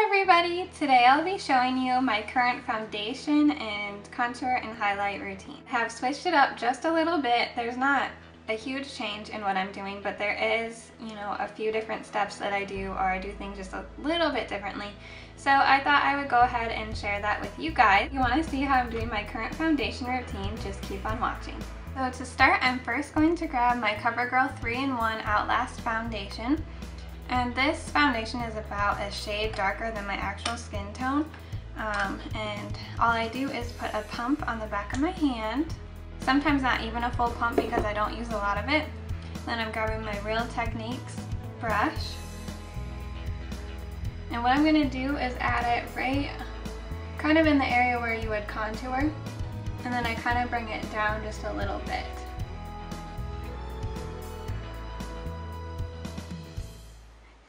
Hi everybody! Today I'll be showing you my current foundation and contour and highlight routine. I have switched it up just a little bit. There's not a huge change in what I'm doing, but there is, a few different steps that I do, or I do things just a little bit differently. So I thought I would go ahead and share that with you guys. If you want to see how I'm doing my current foundation routine, just keep on watching. So to start, I'm first going to grab my CoverGirl 3-in-1 Outlast foundation. And this foundation is about a shade darker than my actual skin tone. And all I do is put a pump on the back of my hand. Sometimes not even a full pump because I don't use a lot of it. Then I'm grabbing my Real Techniques brush. And what I'm going to do is add it right kind of in the area where you would contour. And then I kind of bring it down just a little bit.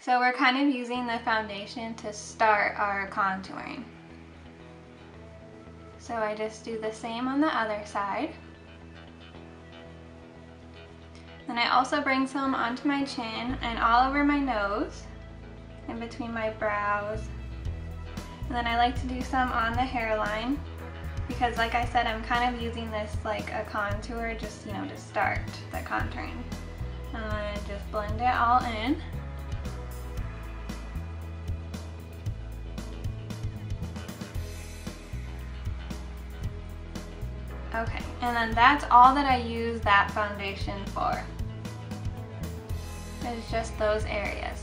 So we're kind of using the foundation to start our contouring. So I just do the same on the other side. Then I also bring some onto my chin and all over my nose, in between my brows. And then I like to do some on the hairline because, like I said, I'm kind of using this like a contour just, to start the contouring. And then just blend it all in. Okay, and then that's all that I use that foundation for. It's just those areas.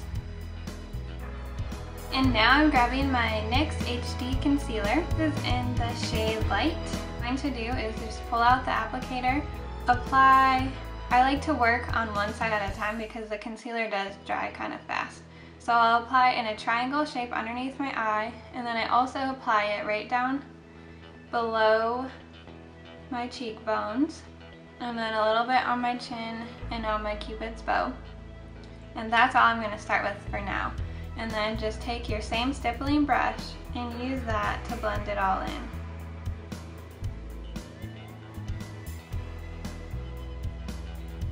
And now I'm grabbing my NYX HD Concealer. This is in the shade Light. What I'm going to do is just pull out the applicator, apply. I like to work on one side at a time because the concealer does dry kind of fast. So I'll apply in a triangle shape underneath my eye, and then I also apply it right down below my cheekbones, and then a little bit on my chin and on my cupid's bow. And that's all I'm going to start with for now. And then just take your same stippling brush and use that to blend it all in.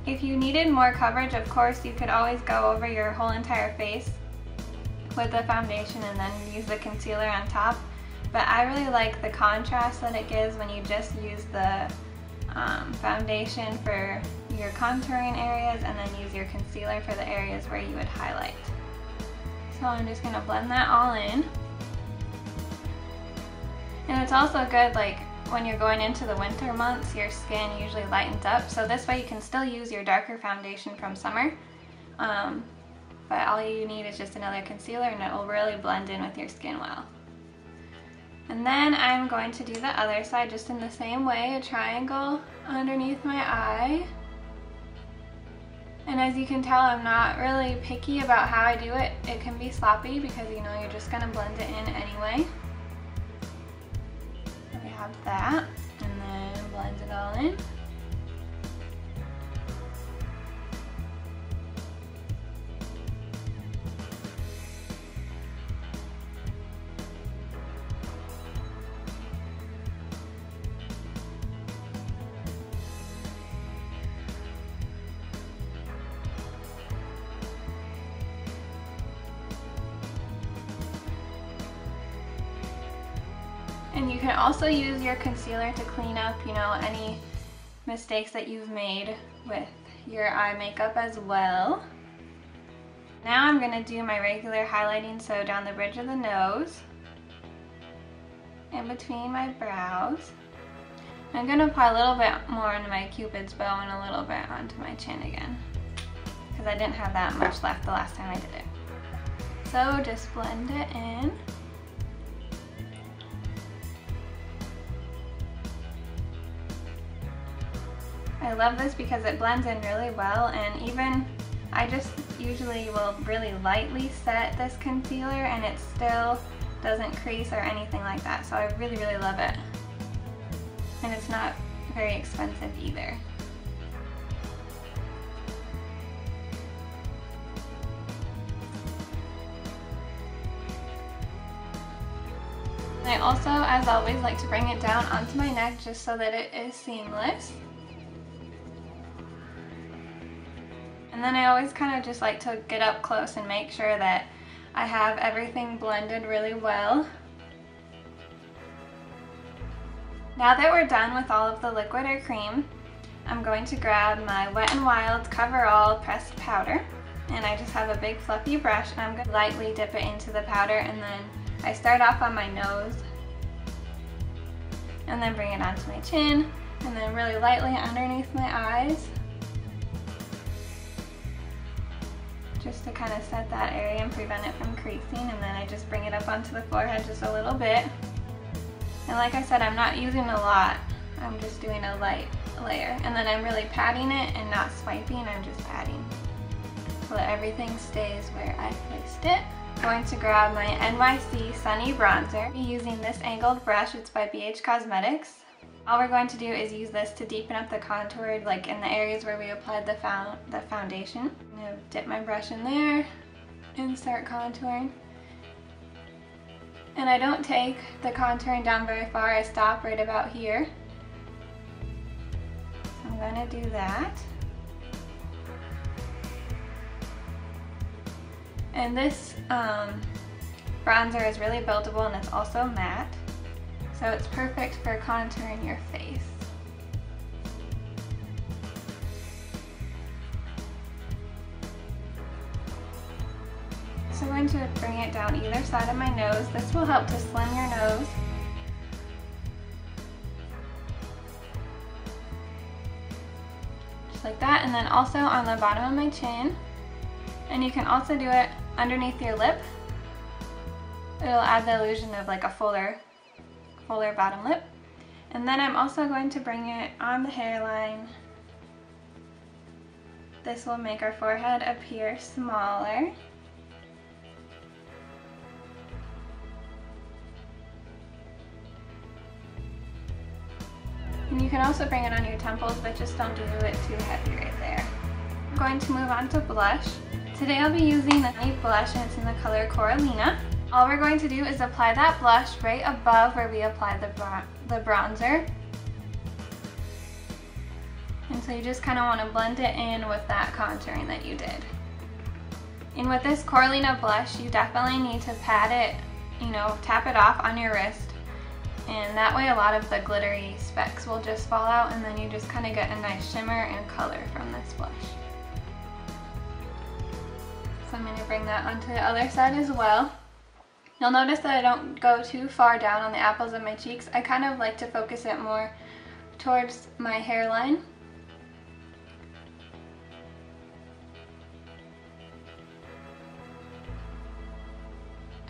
If you needed more coverage, of course, you could always go over your whole entire face with the foundation and then use the concealer on top. But I really like the contrast that it gives when you just use the foundation for your contouring areas and then use your concealer for the areas where you would highlight. So I'm just going to blend that all in. And it's also good, like when you're going into the winter months, your skin usually lightens up. So this way you can still use your darker foundation from summer. But all you need is just another concealer and it will really blend in with your skin well. And then I'm going to do the other side just in the same way, a triangle underneath my eye. And as you can tell, I'm not really picky about how I do it. It can be sloppy because you're just going to blend it in anyway. So we have that, and then blend it all in. And you can also use your concealer to clean up, any mistakes that you've made with your eye makeup as well. Now I'm going to do my regular highlighting, so down the bridge of the nose, in between my brows. I'm going to apply a little bit more into my cupid's bow and a little bit onto my chin again, because I didn't have that much left the last time I did it. So just blend it in. I love this because it blends in really well, and even I just usually will really lightly set this concealer and it still doesn't crease or anything like that, so I really love it. And it's not very expensive either. I also, as always, like to bring it down onto my neck just so that it is seamless. And then I always kind of just like to get up close and make sure that I have everything blended really well. Now that we're done with all of the liquid or cream, I'm going to grab my Wet n Wild Coverall pressed powder, and I just have a big fluffy brush, and I'm going to lightly dip it into the powder, and then I start off on my nose and then bring it onto my chin, and then really lightly underneath my eyes, just to kind of set that area and prevent it from creasing. And then I just bring it up onto the forehead just a little bit. And like I said, I'm not using a lot, I'm just doing a light layer. And then I'm really patting it and not swiping, I'm just patting so that everything stays where I placed it. I'm going to grab my NYC Sunny Bronzer. I'll be using this angled brush, it's by BH Cosmetics. All we're going to do is use this to deepen up the contour, like in the areas where we applied the foundation. I'm going to dip my brush in there and start contouring. And I don't take the contouring down very far, I stop right about here. So I'm going to do that. And this bronzer is really buildable and it's also matte, so it's perfect for contouring your face. So I'm going to bring it down either side of my nose. This will help to slim your nose. Just like that, and then also on the bottom of my chin. And you can also do it underneath your lip. It'll add the illusion of like a fuller bottom lip. And then I'm also going to bring it on the hairline. This will make our forehead appear smaller. And you can also bring it on your temples, but just don't do it too heavy right there. I'm going to move on to blush. Today I'll be using the Milani blush, and it's in the color Corallina. All we're going to do is apply that blush right above where we applied the bronzer. And so you just kind of want to blend it in with that contouring that you did. And with this Corallina blush, you definitely need to pat it, tap it off on your wrist. And that way a lot of the glittery specks will just fall out, and then you just kind of get a nice shimmer and color from this blush. So I'm going to bring that onto the other side as well. You'll notice that I don't go too far down on the apples of my cheeks. I kind of like to focus it more towards my hairline.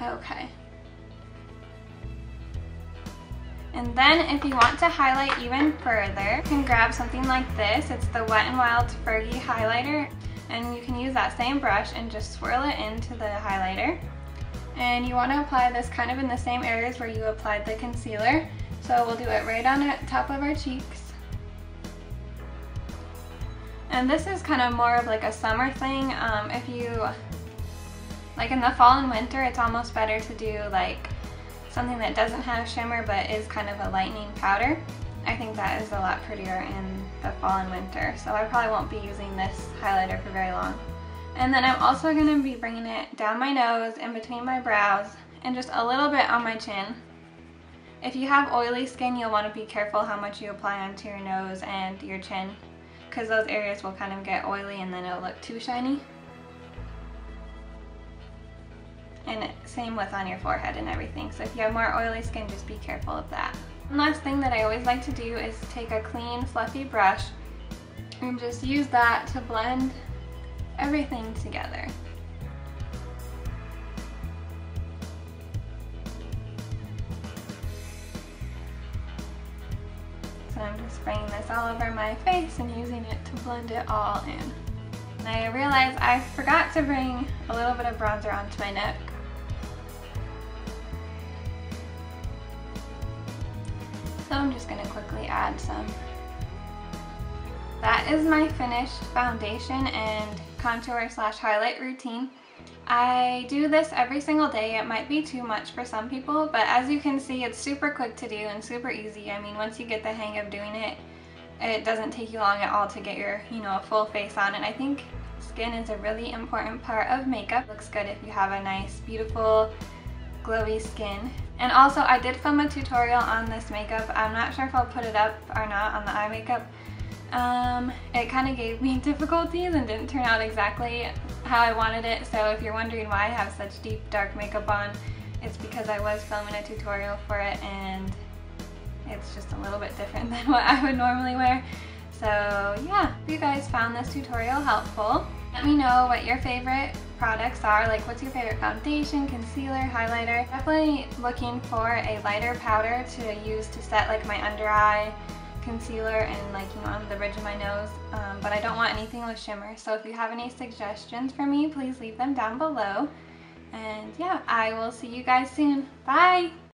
Okay. And then if you want to highlight even further, you can grab something like this. It's the Wet n Wild Fergie highlighter. And you can use that same brush and just swirl it into the highlighter. And you want to apply this kind of in the same areas where you applied the concealer. So we'll do it right on the top of our cheeks. And this is kind of more of like a summer thing. If you, like in the fall and winter, it's almost better to do like something that doesn't have shimmer but is kind of a lightening powder. I think that is a lot prettier in the fall and winter, so I probably won't be using this highlighter for very long. And then I'm also going to be bringing it down my nose, in between my brows, and just a little bit on my chin. If you have oily skin, you'll want to be careful how much you apply onto your nose and your chin, because those areas will kind of get oily and then it'll look too shiny. And same with on your forehead and everything, so if you have more oily skin, just be careful of that. One last thing that I always like to do is take a clean, fluffy brush and just use that to blend everything together. So I'm just spraying this all over my face and using it to blend it all in. And I realized I forgot to bring a little bit of bronzer onto my neck. So I'm just going to quickly add some. That is my finished foundation and contour / highlight routine. I do this every single day. It might be too much for some people, but as you can see, it's super quick to do and super easy. I mean, once you get the hang of doing it, it doesn't take you long at all to get your, a full face on. And I think Skin is a really important part of makeup. It looks good if you have a nice, beautiful, glowy skin. And also, I did film a tutorial on this makeup. I'm not sure if I'll put it up or not on the eye makeup. It kind of gave me difficulties and didn't turn out exactly how I wanted it. So if you're wondering why I have such deep dark makeup on, it's because I was filming a tutorial for it and it's just a little bit different than what I would normally wear. So yeah, if you guys found this tutorial helpful, let me know what your favorite products are. Like, what's your favorite foundation, concealer, highlighter? Definitely looking for a lighter powder to use to set like my under eye concealer and like, you know, on the bridge of my nose, but I don't want anything with shimmer. So if you have any suggestions for me, please leave them down below. And yeah, I will see you guys soon. Bye!